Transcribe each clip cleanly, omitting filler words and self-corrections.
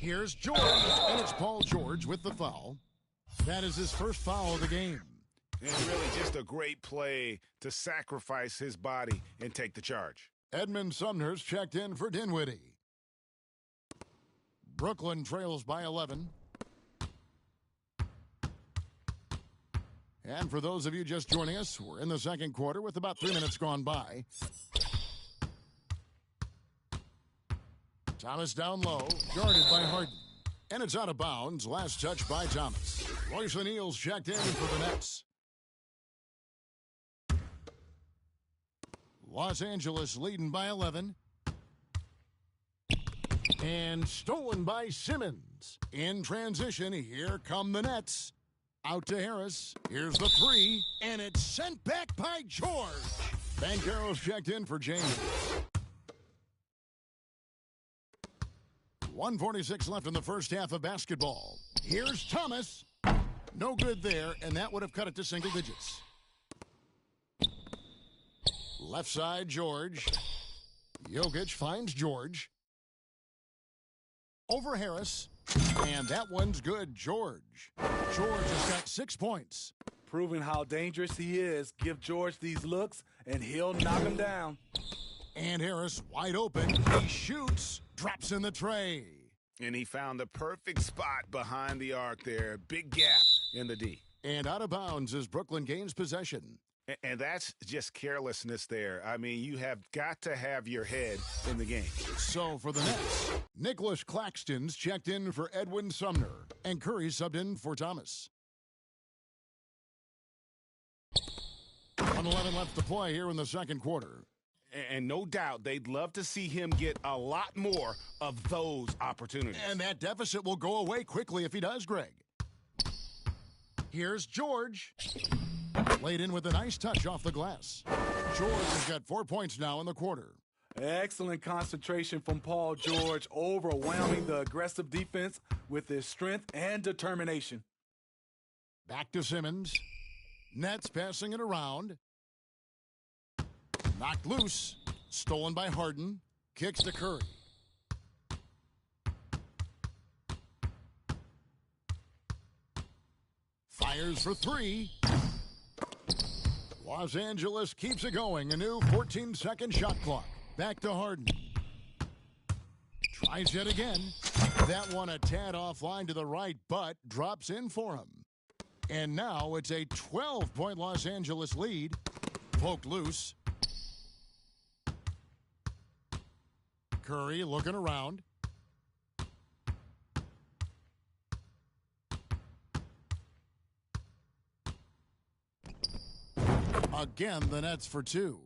Here's George, and it's Paul George with the foul. That is his first foul of the game. And really just a great play to sacrifice his body and take the charge. Edmund Sumner's checked in for Dinwiddie. Brooklyn trails by 11. And for those of you just joining us, we're in the second quarter with about 3 minutes gone by. Thomas down low, guarded by Harden. And it's out of bounds. Last touch by Thomas. Royce O'Neal's checked in for the Nets. Los Angeles leading by 11. And stolen by Simmons. In transition, here come the Nets. Out to Harris. Here's the three. And it's sent back by George. Banchero's checked in for James. 1:46 left in the first half of basketball. Here's Thomas. No good there, and that would have cut it to single digits. Left side, George. Jokic finds George. Over Harris. And that one's good, George. George has got 6 points. Proving how dangerous he is. Give George these looks, and he'll knock him down. And Harris wide open. He shoots. Drops in the tray. And he found the perfect spot behind the arc there. Big gap in the D. And out of bounds as Brooklyn gains possession. And that's just carelessness there. I mean, you have got to have your head in the game. So for the Nets, Nicholas Claxton's checked in for Edwin Sumner. And Curry subbed in for Thomas. 1:11 left to play here in the second quarter. And no doubt they'd love to see him get a lot more of those opportunities. And that deficit will go away quickly if he does, Greg. Here's George. Laid in with a nice touch off the glass. George has got 4 points now in the quarter. Excellent concentration from Paul George, overwhelming the aggressive defense with his strength and determination. Back to Simmons. Nets passing it around. Knocked loose. Stolen by Harden. Kicks to Curry. Fires for three. Los Angeles keeps it going. A new 14-second shot clock. Back to Harden. Tries yet again. That one a tad offline to the right, but drops in for him. And now it's a 12-point Los Angeles lead. Poked loose. Curry looking around. Again, the Nets for two.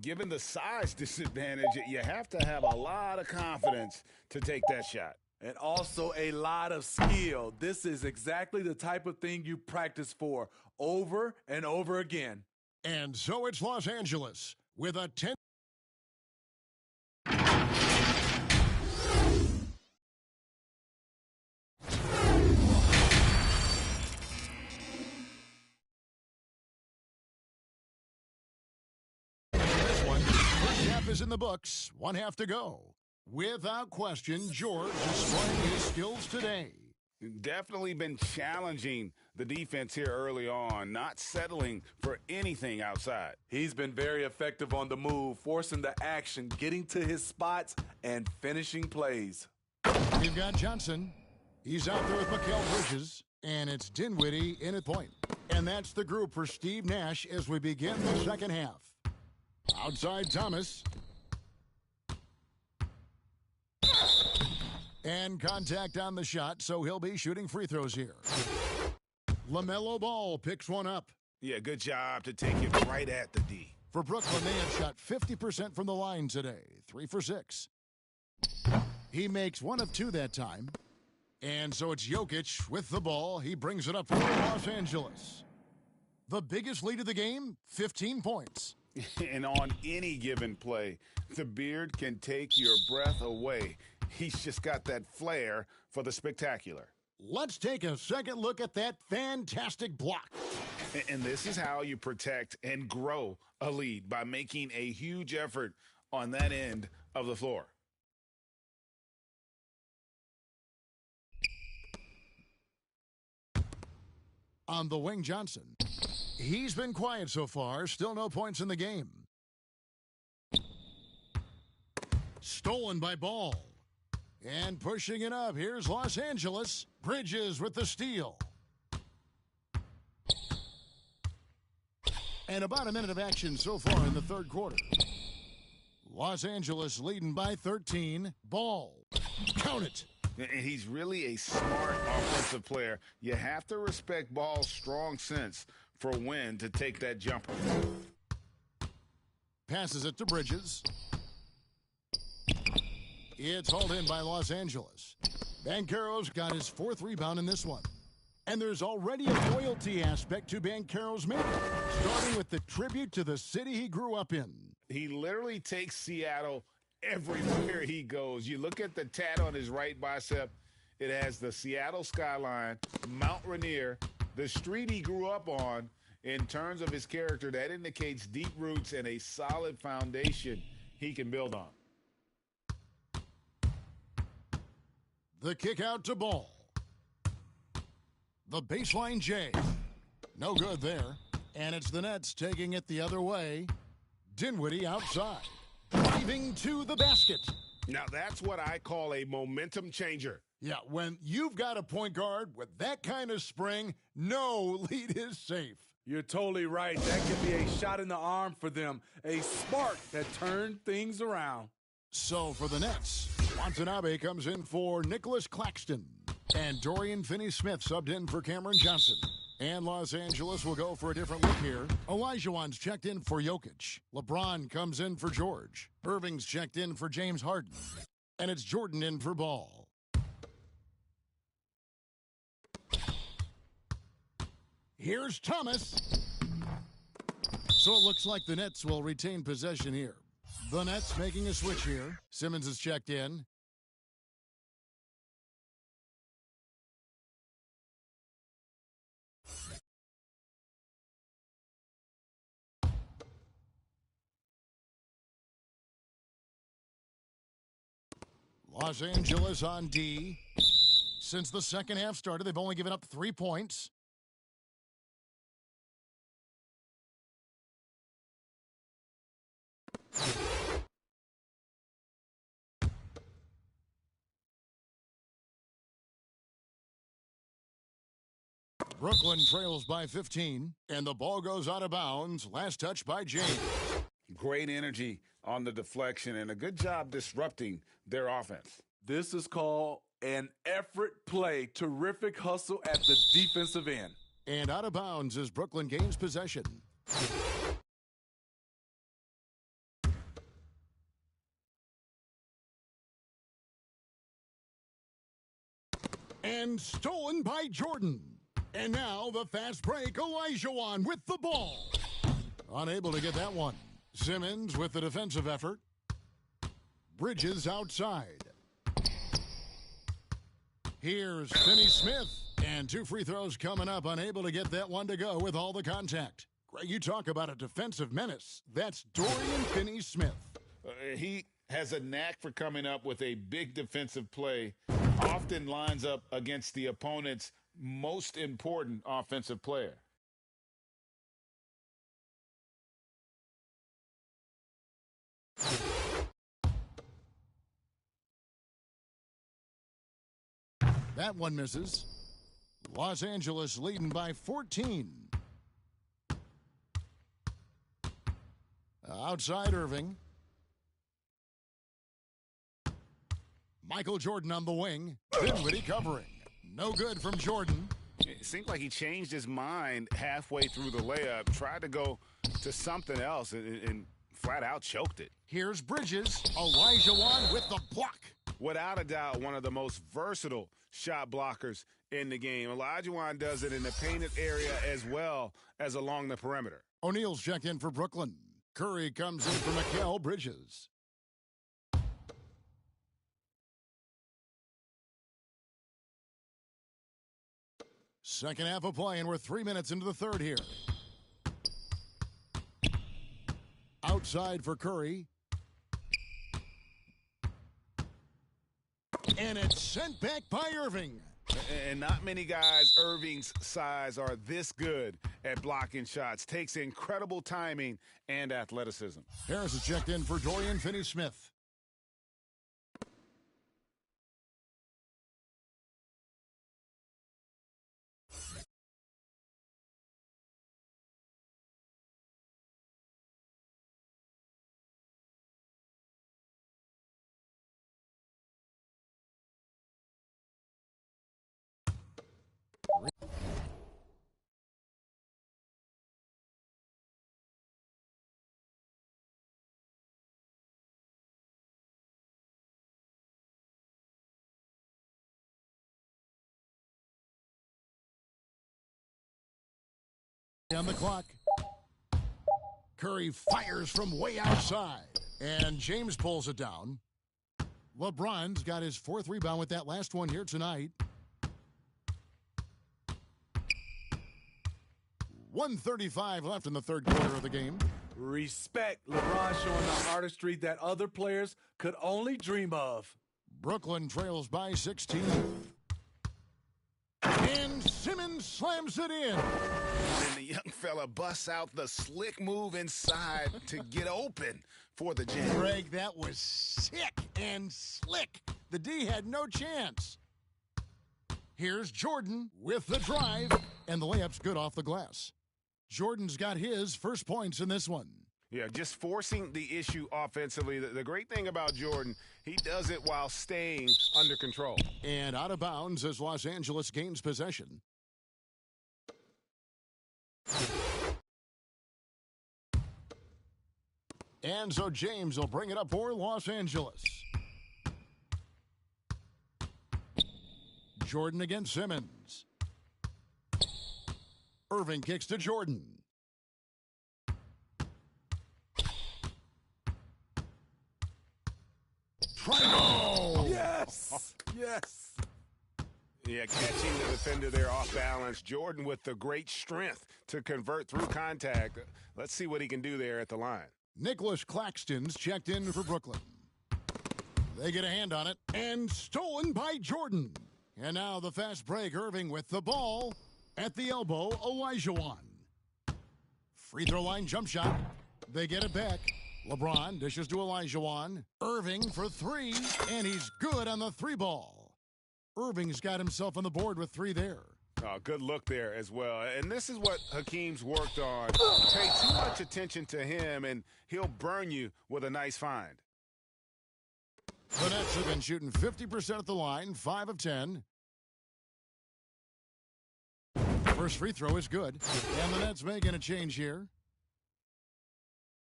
Given the size disadvantage, you have to have a lot of confidence to take that shot. And also a lot of skill. This is exactly the type of thing you practice for over and over again. And so it's Los Angeles with a 10. Is in the books. 1 half to go. Without question, George displaying his skills today. Definitely been challenging the defense here early on, not settling for anything outside. He's been very effective on the move, forcing the action, getting to his spots, and finishing plays. We've got Johnson. He's out there with Mikal Bridges, and it's Dinwiddie in at point. And that's the group for Steve Nash as we begin the second half. Outside Thomas. And contact on the shot, so he'll be shooting free throws here. LaMelo Ball picks one up. Yeah, good job to take it right at the D. For Brooklyn, they have shot 50% from the line today. 3 for 6. He makes 1 of 2 that time. And so it's Jokic with the ball. He brings it up for Los Angeles. The biggest lead of the game, 15 points. And on any given play, the beard can take your breath away. He's just got that flair for the spectacular. Let's take a second look at that fantastic block. And this is how you protect and grow a lead, by making a huge effort on that end of the floor. On the wing, Johnson. He's been quiet so far. Still no points in the game. Stolen by Ball. And pushing it up. Here's Los Angeles. Bridges with the steal. And about a minute of action so far in the third quarter. Los Angeles leading by 13. Ball. Count it. And he's really a smart offensive player. You have to respect Ball's strong sense for when to take that jumper. Passes it to Bridges. It's hauled in by Los Angeles. Banchero's got his fourth rebound in this one. And there's already a loyalty aspect to Banchero's makeup, starting with the tribute to the city he grew up in. He literally takes Seattle everywhere he goes. You look at the tat on his right bicep. It has the Seattle skyline, Mount Rainier, the street he grew up on. In terms of his character, that indicates deep roots and a solid foundation he can build on. The kick out to Ball. The baseline J. No good there. And it's the Nets taking it the other way. Dinwiddie outside. Driving to the basket. Now that's what I call a momentum changer. Yeah, when you've got a point guard with that kind of spring, no lead is safe. You're totally right. That could be a shot in the arm for them. A spark that turned things around. So for the Nets, Watanabe comes in for Nicholas Claxton. And Dorian Finney-Smith subbed in for Cameron Johnson. And Los Angeles will go for a different look here. Olajuwon's checked in for Jokic. LeBron comes in for George. Irving's checked in for James Harden. And it's Jordan in for Ball. Here's Thomas. So it looks like the Nets will retain possession here. The Nets making a switch here. Simmons is checked in. Los Angeles on D. Since the second half started, they've only given up 3 points. Brooklyn trails by 15, and the ball goes out of bounds. Last touch by James. Great energy on the deflection and a good job disrupting their offense. This is called an effort play. Terrific hustle at the defensive end. And out of bounds as Brooklyn gains possession. And stolen by Jordan. And now the fast break, Olajuwon with the ball. Unable to get that one. Simmons with the defensive effort. Bridges outside. Here's Finney-Smith. And 2 free throws coming up. Unable to get that one to go with all the contact. Greg, you talk about a defensive menace. That's Dorian Finney-Smith. He has a knack for coming up with a big defensive play. Often lines up against the opponent's most important offensive player. That one misses. Los Angeles leading by 14. Outside Irving. Michael Jordan on the wing. Dinwiddie covering. No good from Jordan. It seemed like he changed his mind halfway through the layup, tried to go to something else, and flat out choked it. Here's Bridges. Olajuwon with the block. Without a doubt, one of the most versatile shot blockers in the game. Olajuwon does it in the painted area as well as along the perimeter. O'Neal's checked in for Brooklyn. Curry comes in for Mikal Bridges. Second half of play, and we're 3 minutes into the third here. Outside for Curry. And it's sent back by Irving. And not many guys Irving's size are this good at blocking shots. Takes incredible timing and athleticism. Harris is checked in for Dorian Finney-Smith. On the clock. Curry fires from way outside, and James pulls it down. LeBron's got his fourth rebound with that last one here tonight. 1:35 left in the third quarter of the game. Respect LeBron showing the artistry that other players could only dream of. Brooklyn trails by 16. And Simmons slams it in. And the young fella busts out the slick move inside to get open for the jam. Greg, that was sick and slick. The D had no chance. Here's Jordan with the drive, and the layup's good off the glass. Jordan's got his first points in this one. Yeah, just forcing the issue offensively. The great thing about Jordan, he does it while staying under control. And out of bounds as Los Angeles gains possession. And so James will bring it up for Los Angeles. Jordan against Simmons. Irving kicks to Jordan. Triangle! Yes! Yes! Yeah, catching the defender there off balance. Jordan with the great strength to convert through contact. Let's see what he can do there at the line. Nicholas Claxton's checked in for Brooklyn. They get a hand on it, and stolen by Jordan. And now the fast break, Irving with the ball at the elbow, Olajuwon. Free throw line jump shot. They get it back. LeBron dishes to Olajuwon. Irving for three, and he's good on the three ball. Irving's got himself on the board with three there. Oh, good look there as well. And this is what Hakeem's worked on. Pay too much attention to him, and he'll burn you with a nice find. The Nets have been shooting 50% at the line, 5 of 10. First free throw is good, and the Nets making a change here.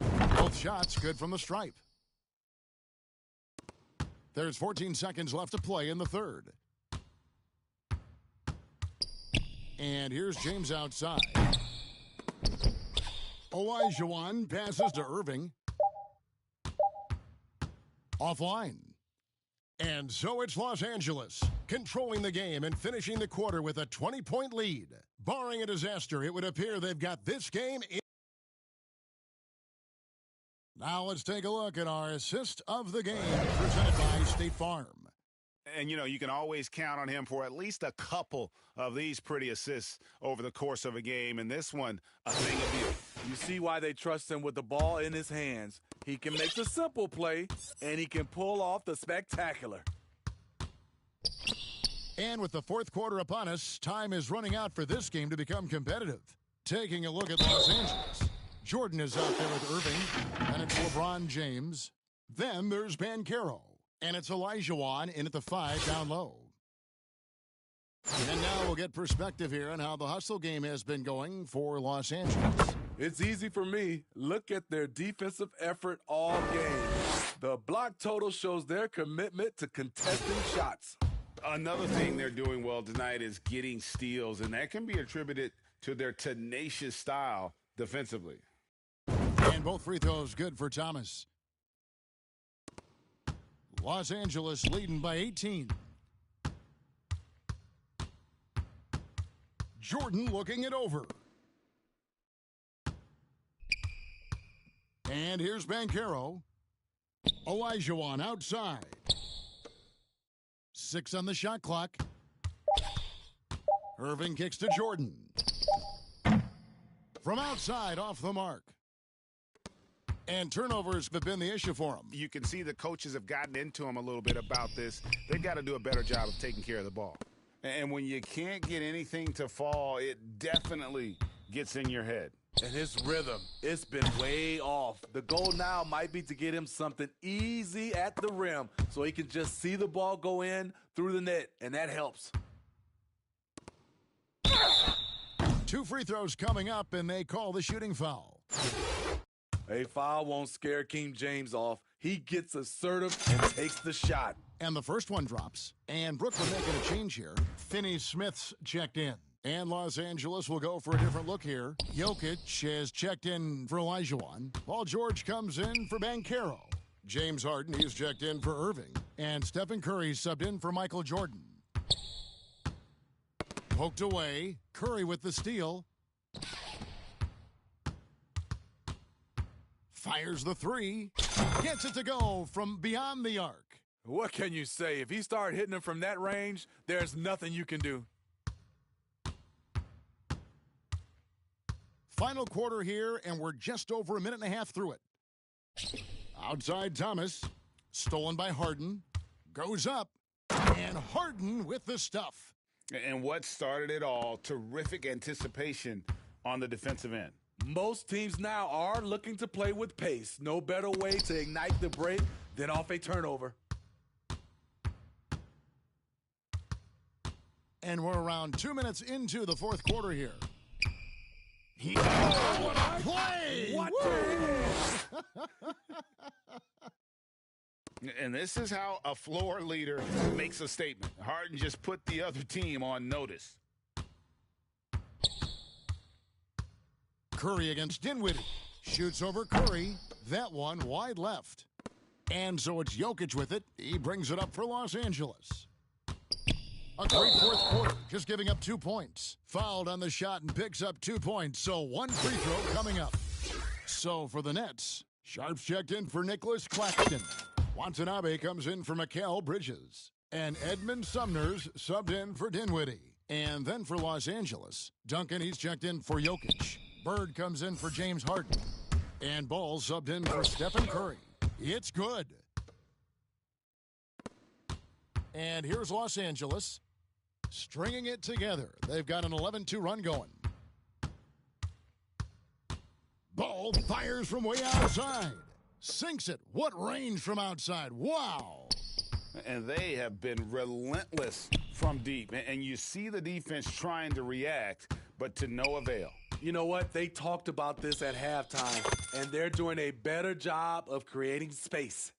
Both shots good from the stripe. There's 14 seconds left to play in the third. And here's James outside. Olajuwon passes to Irving. Offline. And so it's Los Angeles, controlling the game and finishing the quarter with a 20-point lead. Barring a disaster, it would appear they've got this game in. Now let's take a look at our assist of the game, presented by State Farm. And, you know, you can always count on him for at least a couple of these pretty assists over the course of a game. And this one, a thing of beauty. You see why they trust him with the ball in his hands. He can make the simple play, and he can pull off the spectacular. And with the fourth quarter upon us, time is running out for this game to become competitive. Taking a look at Los Angeles. Jordan is out there with Irving, and it's LeBron James. Then there's Banchero, and it's Olajuwon in at the 5 down low. And now we'll get perspective here on how the hustle game has been going for Los Angeles. It's easy for me. Look at their defensive effort all game. The block total shows their commitment to contesting shots. Another thing they're doing well tonight is getting steals, and that can be attributed to their tenacious style defensively. And both free throws good for Thomas. Los Angeles leading by 18. Jordan looking it over. And here's Banchero. Olajuwon outside. 6 on the shot clock. Irving kicks to Jordan. From outside, off the mark. And turnovers have been the issue for him. You can see the coaches have gotten into him a little bit about this. They've got to do a better job of taking care of the ball. And when you can't get anything to fall, it definitely gets in your head. And his rhythm, it's been way off. The goal now might be to get him something easy at the rim so he can just see the ball go in through the net, and that helps. 2 free throws coming up, and they call the shooting foul. A foul won't scare King James off. He gets assertive and takes the shot. And the first one drops. And Brooklyn making a change here. Finney-Smith's checked in. And Los Angeles will go for a different look here. Jokic has checked in for Olajuwon. Paul George comes in for Banchero. James Harden, he's checked in for Irving. And Stephen Curry subbed in for Michael Jordan. Poked away. Curry with the steal. Fires the three. Gets it to go from beyond the arc. What can you say? If he started hitting him from that range, there's nothing you can do. Final quarter here, and we're just over a minute and a half through it. Outside Thomas. Stolen by Harden. Goes up. And Harden with the stuff. And what started it all, terrific anticipation on the defensive end. Most teams now are looking to play with pace. No better way to ignite the break than off a turnover. And we're around 2 minutes into the fourth quarter here. What a play! What? And this is how a floor leader makes a statement. Harden just put the other team on notice. Curry against Dinwiddie. Shoots over Curry. That one wide left. And so it's Jokic with it. He brings it up for Los Angeles. A great fourth quarter, just giving up 2 points. Fouled on the shot and picks up 2 points, so 1 free throw coming up. So for the Nets, Sharps checked in for Nicholas Claxton. Watanabe comes in for Mikal Bridges. And Edmund Sumner's subbed in for Dinwiddie. And then for Los Angeles, Duncan, he's checked in for Jokic. Bird comes in for James Harden. And Ball subbed in for Stephen Curry. It's good. And here's Los Angeles. Stringing it together. They've got an 11-2 run going. Ball fires from way outside. Sinks it. What range from outside. Wow. And they have been relentless from deep. And you see the defense trying to react, but to no avail. You know what? They talked about this at halftime, and they're doing a better job of creating space.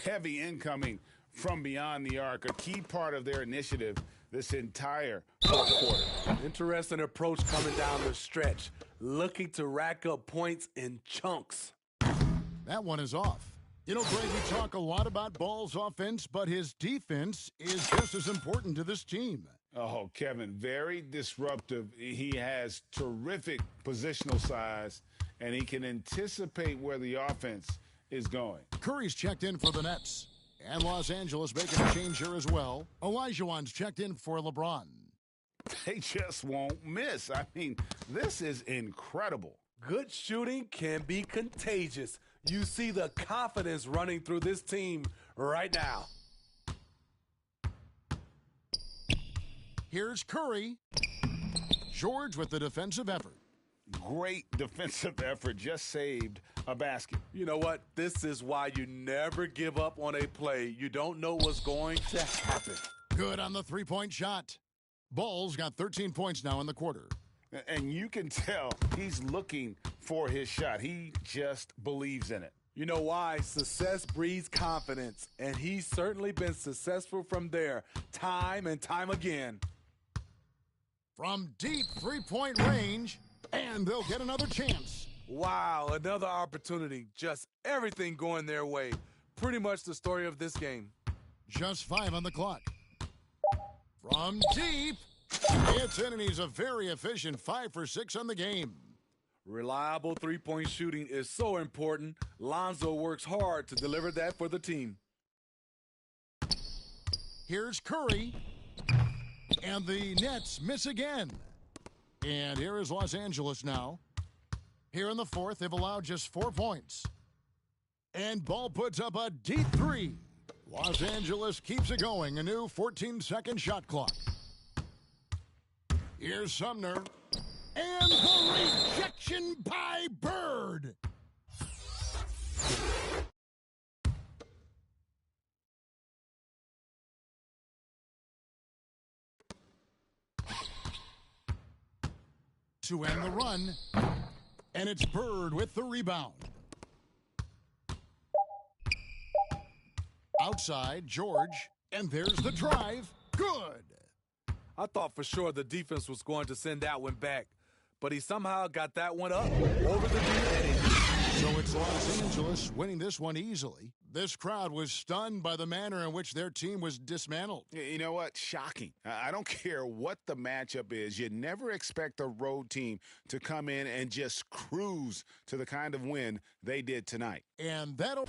Heavy incoming from beyond the arc, a key part of their initiative this entire fourth quarter. Interesting approach coming down the stretch, looking to rack up points in chunks. That one is off. You know, Greg, we talk a lot about Ball's offense, but his defense is just as important to this team. Oh, Kevin, very disruptive. He has terrific positional size, and he can anticipate where the offense is going. Curry's checked in for the Nets. And Los Angeles making a change here as well. Olajuwon's checked in for LeBron. They just won't miss. I mean, this is incredible. Good shooting can be contagious. You see the confidence running through this team right now. Here's Curry. George with the defensive effort. Great defensive effort, just saved a basket. You know what? This is why you never give up on a play. You don't know what's going to happen. Good on the three-point shot. Ball's got 13 points now in the quarter. And you can tell he's looking for his shot. He just believes in it. You know why? Success breeds confidence, and he's certainly been successful from there time and time again. From deep three-point range, and they'll get another chance. Wow, another opportunity. Just everything going their way. Pretty much the story of this game. Just 5 on the clock. From deep, it's in, and he's a very efficient 5 for 6 on the game. Reliable three-point shooting is so important. Lonzo works hard to deliver that for the team. Here's Curry. And the Nets miss again. And here is Los Angeles now. Here in the fourth, they've allowed just 4 points. And ball puts up a deep three. Los Angeles keeps it going. A new 14-second shot clock. Here's Sumner. And the rejection by Bird. To end the run. And it's Bird with the rebound. Outside, George. And there's the drive. Good. I thought for sure the defense was going to send that one back, but he somehow got that one up over the defense. So it's Los Angeles winning this one easily. This crowd was stunned by the manner in which their team was dismantled. You know what? Shocking. I don't care what the matchup is. You never expect a road team to come in and just cruise to the kind of win they did tonight. And that'll...